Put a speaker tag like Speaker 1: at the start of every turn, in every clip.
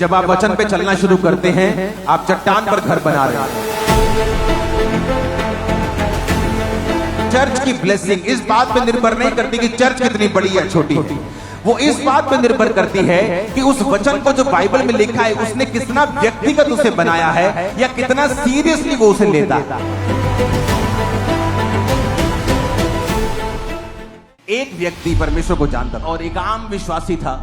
Speaker 1: जब आप वचन पे चलना शुरू करते हैं, आप चट्टान पर घर बना रहे हैं। चर्च की ब्लेसिंग इस बात पे निर्भर नहीं करती कि चर्च कितनी बड़ी या छोटी है, वो इस बात पे निर्भर करती है कि उस वचन को जो बाइबल में लिखा है उसने कितना व्यक्तिगत उसे बनाया है या कितना सीरियसली वो उसे लेता है। एक व्यक्ति परमेश्वर को जानता था और एक आम विश्वासी था,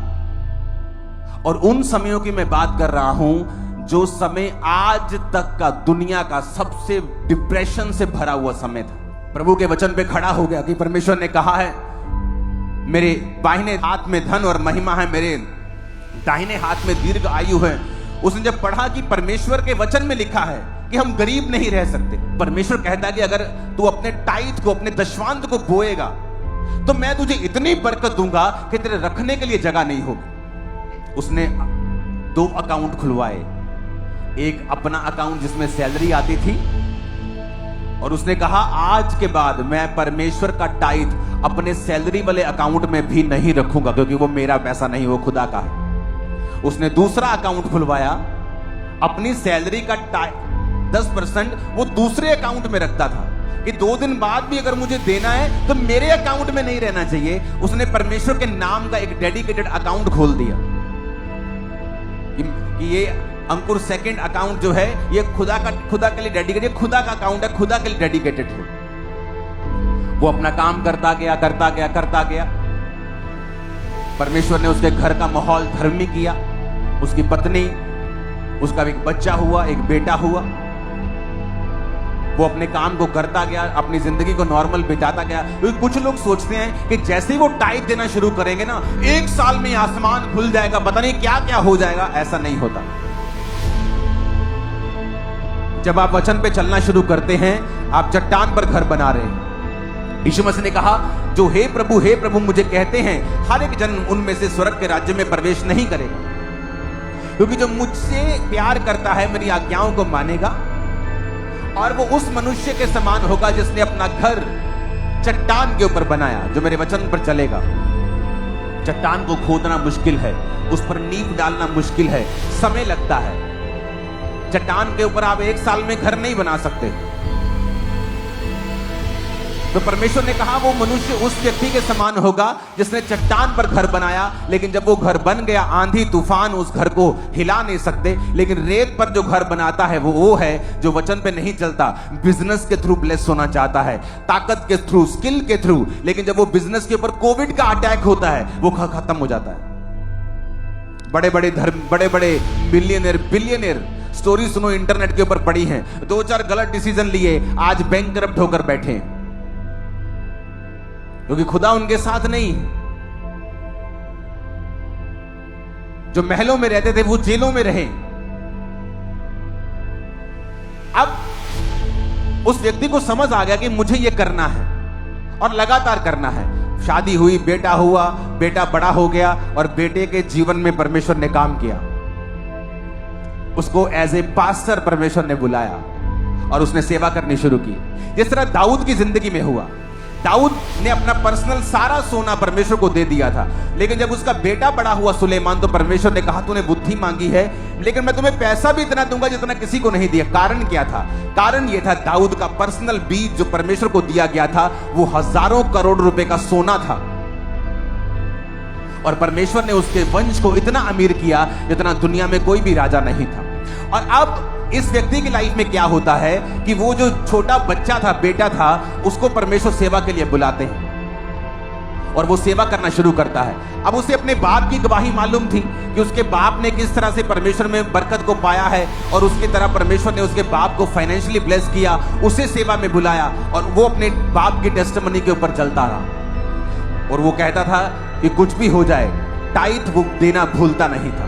Speaker 1: और उन समयों की मैं बात कर रहा हूं जो समय आज तक का दुनिया का सबसे डिप्रेशन से भरा हुआ समय था। प्रभु के वचन पे खड़ा हो गया कि परमेश्वर ने कहा है मेरे बाहिने हाथ में धन और महिमा है, मेरे दाहिने हाथ में दीर्घ आयु है। उसने जब पढ़ा कि परमेश्वर के वचन में लिखा है कि हम गरीब नहीं रह सकते, परमेश्वर कहता है कि अगर तू अपने टाइट को, अपने दशवांत को बोएगा तो मैं तुझे इतनी बरकत दूंगा कि तेरे रखने के लिए जगह नहीं होगी। उसने 2 अकाउंट खुलवाए, एक अपना अकाउंट जिसमें सैलरी आती थी, और उसने कहा आज के बाद मैं परमेश्वर का टाइट अपने सैलरी वाले अकाउंट में भी नहीं रखूंगा, क्योंकि वो मेरा पैसा नहीं, वो खुदा का है। उसने दूसरा अकाउंट खुलवाया, अपनी सैलरी का 10% वो दूसरे अकाउंट में रखता था कि 2 दिन बाद भी अगर मुझे देना है तो मेरे अकाउंट में नहीं रहना चाहिए। उसने परमेश्वर के नाम का एक डेडिकेटेड अकाउंट खोल दिया कि ये अंकुर सेकंड अकाउंट जो है ये खुदा के लिए डेडिकेटेड, खुदा का अकाउंट है, खुदा के लिए डेडिकेटेड है। वो अपना काम करता गया। परमेश्वर ने उसके घर का माहौल धर्मी किया, उसकी पत्नी, उसका एक बच्चा हुआ, एक बेटा हुआ। वो अपने काम को करता गया, अपनी जिंदगी को नॉर्मल बिताता गया। क्योंकि कुछ लोग सोचते हैं कि जैसे ही वो टाइट देना शुरू करेंगे ना, 1 साल में आसमान खुल जाएगा, पता नहीं क्या क्या हो जाएगा। ऐसा नहीं होता। जब आप वचन पे चलना शुरू करते हैं, आप चट्टान पर घर बना रहे हैं। यीशु मसीह ने कहा जो हे प्रभु मुझे कहते हैं, हर एक जन उनमें से स्वर्ग के राज्य में प्रवेश नहीं करेगा, क्योंकि जो मुझसे प्यार करता है मेरी आज्ञाओं को मानेगा, और वो उस मनुष्य के समान होगा जिसने अपना घर चट्टान के ऊपर बनाया, जो मेरे वचन पर चलेगा। चट्टान को खोदना मुश्किल है, उस पर नींव डालना मुश्किल है, समय लगता है। चट्टान के ऊपर आप 1 साल में घर नहीं बना सकते। तो परमेश्वर ने कहा वो मनुष्य उस व्यक्ति के समान होगा जिसने चट्टान पर घर बनाया, लेकिन जब वो घर बन गया, आंधी तूफान उस घर को हिला नहीं सकते। लेकिन रेत पर जो घर बनाता है वो है जो वचन पे नहीं चलता, बिजनेस के थ्रू ब्लेस होना चाहता है, ताकत के थ्रू, स्किल के थ्रू। लेकिन जब वो बिजनेस के ऊपर कोविड का अटैक होता है, वो खत्म हो जाता है। बड़े बड़े बिलियनियर स्टोरी सुनो, इंटरनेट के ऊपर पड़ी हैं, 2-4 गलत डिसीजन लिए, आज बैंकरप्ट होकर बैठे हैं, क्योंकि खुदा उनके साथ नहीं। जो महलों में रहते थे वो जेलों में रहे। अब उस व्यक्ति को समझ आ गया कि मुझे ये करना है और लगातार करना है। शादी हुई, बेटा हुआ, बेटा बड़ा हो गया, और बेटे के जीवन में परमेश्वर ने काम किया। उसको एज ए पास्टर परमेश्वर ने बुलाया और उसने सेवा करनी शुरू की। जिस तरह दाऊद की जिंदगी में हुआ, दाऊद ने अपना पर्सनल सारा सोना परमेश्वर को दे दिया था, लेकिन जब उसका बेटा बड़ा हुआ सुलेमान, तो परमेश्वर ने कहा तूने बुद्धि मांगी है, लेकिन मैं तुम्हें पैसा भी इतना दूंगा जितना किसी को नहीं दिया। कारण क्या था? कारण यह था दाऊद का पर्सनल बीज जो परमेश्वर को दिया गया था, वो हजारों करोड़ रुपए का सोना था, और परमेश्वर ने उसके वंश को इतना अमीर किया जितना दुनिया में कोई भी राजा नहीं था। और अब इस व्यक्ति की लाइफ में क्या होता है कि वो जो छोटा बच्चा था, बेटा था, उसको परमेश्वर सेवा के लिए बुलाते हैं और वो सेवा करना शुरू करता है। अब उसे अपने बाप की गवाही मालूम थी कि उसके बाप ने किस तरह से परमेश्वर में बरकत को पाया है, और उसकी तरह परमेश्वर ने उसके बाप को फाइनेंशियली ब्लेस किया, उसे सेवा में बुलाया, और वो अपने बाप की टेस्टिमनी के ऊपर चलता रहा। और वो कहता था कि कुछ भी हो जाए, टाइट वो देना भूलता नहीं था।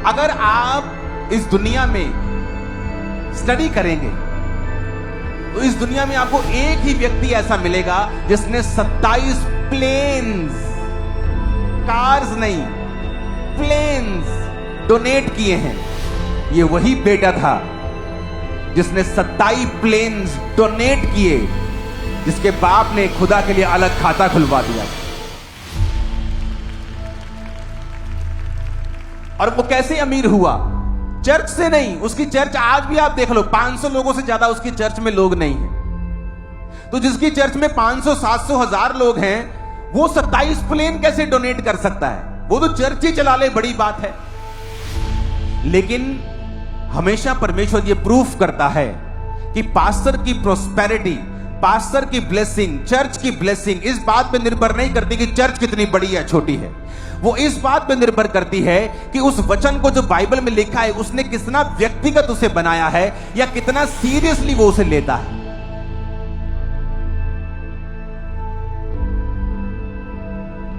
Speaker 1: अगर आप इस दुनिया में स्टडी करेंगे तो इस दुनिया में आपको एक ही व्यक्ति ऐसा मिलेगा जिसने 27 प्लेन्स, कार्स नहीं, प्लेन्स डोनेट किए हैं। ये वही बेटा था जिसने 27 प्लेन्स डोनेट किए, जिसके बाप ने खुदा के लिए अलग खाता खुलवा दिया। और वो कैसे अमीर हुआ? चर्च से नहीं। उसकी चर्च आज भी आप देख लो, 500 लोगों से ज्यादा उसकी चर्च में लोग नहीं है। तो जिसकी चर्च में 500, 700, 1000 लोग हैं, वो 27 प्लेन कैसे डोनेट कर सकता है? वो तो चर्च ही चला ले, बड़ी बात है। लेकिन हमेशा परमेश्वर ये प्रूफ करता है कि पास्टर की प्रोस्पेरिटी, पास्टर की ब्लेसिंग, चर्च की ब्लेसिंग इस बात पे निर्भर नहीं करती कि चर्च कितनी बड़ी या छोटी है। वो इस बात पे निर्भर करती है कि उस वचन को जो बाइबल में लिखा है उसने कितना व्यक्तिगत उसे बनाया है या कितना सीरियसली वो उसे लेता है।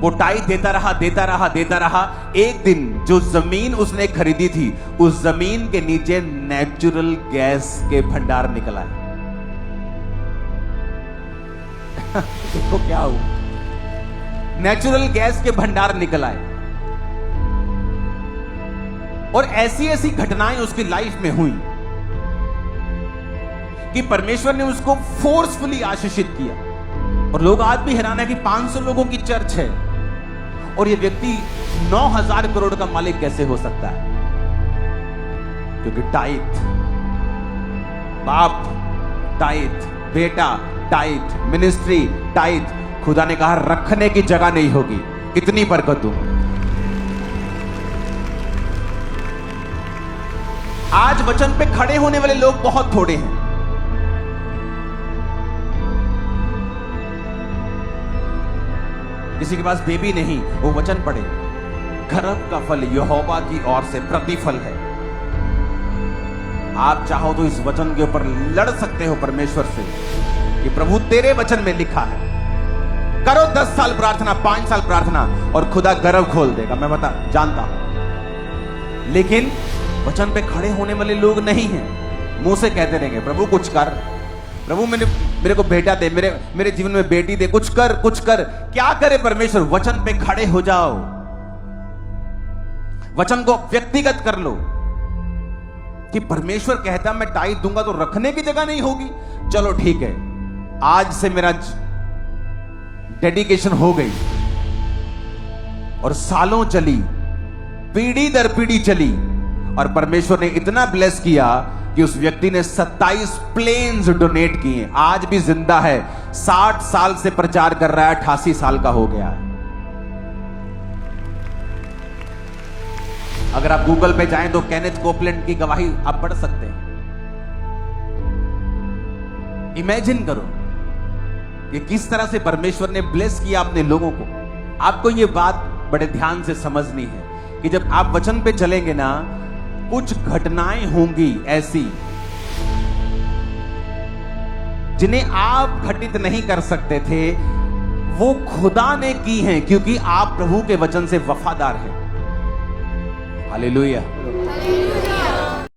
Speaker 1: वो टाई देता रहा, देता रहा, देता रहा। एक दिन जो जमीन उसने खरीदी थी, उस जमीन के नीचे नेचुरल गैस के भंडार निकल आए। देखो क्या हुआ, नेचुरल गैस के भंडार निकल आए। और ऐसी ऐसी घटनाएं उसकी लाइफ में हुई कि परमेश्वर ने उसको फोर्सफुली आशीषित किया। और लोग आज भी हैरान है कि 500 लोगों की चर्च है और ये व्यक्ति 9000 करोड़ का मालिक कैसे हो सकता है? क्योंकि टाइट, बाप टाइट, बेटा टाइट, मिनिस्ट्री टाइट। खुदा ने कहा रखने की जगह नहीं होगी, इतनी बरकत दूं। आज वचन पे खड़े होने वाले लोग बहुत थोड़े हैं। किसी के पास बेबी नहीं, वो वचन पढ़े, गर्भ का फल यहोवा की ओर से प्रतिफल है। आप चाहो तो इस वचन के ऊपर लड़ सकते हो परमेश्वर से कि प्रभु तेरे वचन में लिखा है। करो 10 साल प्रार्थना, 5 साल प्रार्थना और खुदा गर्भ खोल देगा, मैं जानता हूं। लेकिन वचन पे खड़े होने वाले लोग नहीं हैं। मुंह से कहते रहेंगे प्रभु कुछ कर, प्रभु मेरे को बेटा दे, मेरे जीवन में बेटी दे, कुछ कर कुछ कर। क्या करे परमेश्वर? वचन पे खड़े हो जाओ, वचन को व्यक्तिगत कर लो कि परमेश्वर कहता मैं टाइट दूंगा तो रखने की जगह नहीं होगी। चलो ठीक है, आज से मेरा डेडिकेशन हो गई। और सालों चली, पीढ़ी दर पीढ़ी चली और परमेश्वर ने इतना ब्लेस किया कि उस व्यक्ति ने 27 प्लेन्स डोनेट किए। आज भी जिंदा है, 60 साल से प्रचार कर रहा है, 88 साल का हो गया है। अगर आप गूगल पे जाएं तो केनेथ कोपलैंड की गवाही आप पढ़ सकते हैं। इमेजिन करो कि किस तरह से परमेश्वर ने ब्लेस किया अपने लोगों को। आपको यह बात बड़े ध्यान से समझनी है कि जब आप वचन पे चलेंगे ना, कुछ घटनाएं होंगी ऐसी जिन्हें आप घटित नहीं कर सकते थे, वो खुदा ने की हैं क्योंकि आप प्रभु के वचन से वफादार हैं। हालेलुया।